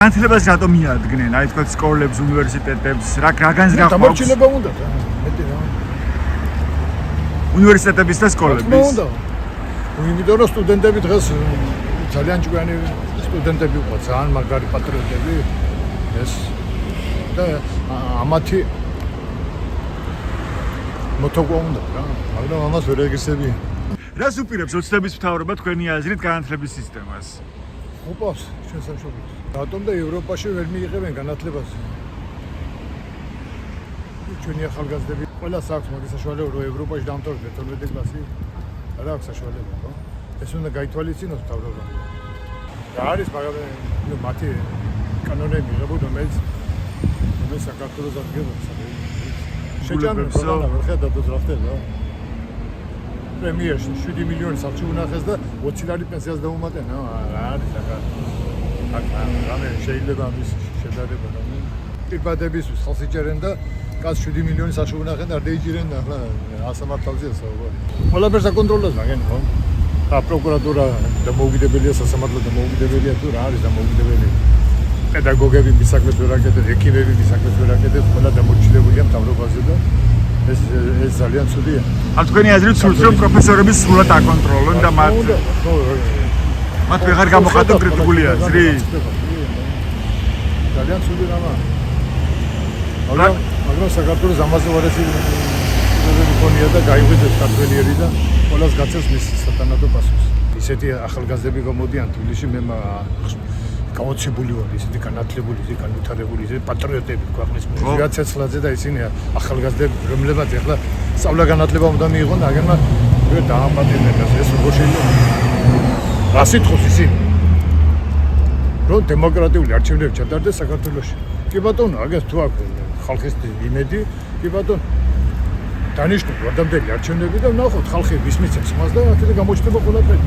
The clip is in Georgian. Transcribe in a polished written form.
განათლებას რატომ მიადგნენ? აი თქვა სკოლებს, უნივერსიტეტებს, რა განზრახვა აქვს? დამორჩილება უნდა და მეტი რა. უნივერსიტეტების და სკოლების. უნდა. იმიტომ რომ სტუდენტები დღეს ძალიან ჭკვიანი სტუდენტები ყო, ძალიან მაგარი პატრიოტები ეს და ამათი მოტოქვა უნდა რა. მაგრამ ამას ვერ ეგრისები. რას უპირებს ოცნების მთავრობა თქვენი აზრით განათლების სისტემას? ოპავს ჩვენ სამშობლოში. რატომ და ევროპაში ვერ მიიღებენ განათლებას? ჩვენი ახალგაზრდები ყველას აქვს მაგის საშუალება რომ ევროპაში დამთავრდეს 12 კლასი. რა აქვს საშუალება, ხო? ეს უნდა გაითვალისწინოს მთავრობამ. რა არის მაგრამ მათი კანონები მიღებულ რომელიც საქართველოს ადგილას შეჭამს და ვერ ხედავთ რა ხდება. პრემიერში 7 მილიონი სახში უნახეს და 20 ლარი პენსიას დაუმატენ, რა არის რამე შეიძლება ამის შედარება და პირბადების ხალხი ჭერენ და კაც 7 მილიონი სახში უნახენ და არ დაიჭირენ და ახლა ასამართალზეა საუბარი. ყველაფერს აკონტროლებს მაგენ ხო? და პროკურატურა დამოუკიდებელია, სასამართლო დამოუკიდებელია თუ რა არის დამოუკიდებელი? პედაგოგები მისაქმეს ვერ აკეთებს, ექიმები მისაქმეს ვერ აკეთებს, ყველა დამორჩილებულია მთავრობაზე და ეს ძალიან ცუდია. ამ თქვენი აზრით სულს რომ პროფესორები სრულად აკონტროლონ და მათ ვეღარ გამოხატონ კრიტიკული აზრი? ძალიან ცუდი რამაა. მაგრამ საქართველოს ამაზე ვარესი მქონია და გაიღვიძებს ქართველიერი და ყველას გაცევს მის სათანადო პასუხს. ისეთი ახალგაზრდები გამოდიან თბილისში მე გაოცებული ვარ, ისეთი განათლებული, ისეთი განვითარებული, ისეთი პატრიოტები ქვეყნის მიღაც ცეცხლაძე და ისინი ახალგაზრდები, რომლებიც ახლა სწავლა განათლება უნდა მიიღონ და აგერმა ვერ დაამატებენ და ეს როგორ შეიძლება? რა სიტყვის ისინი? რომ დემოკრატიული არჩევნები ჩატარდეს საქართველოში. კი ბატონო, აგეს თუ აქვს ხალხის იმედი, კი ბატონო. დანიშნულ ვადამდელი არჩევნები და ნახოთ ხალხი ვის მიცემს მას და აქედან გამოჩნდება ყველაფერი.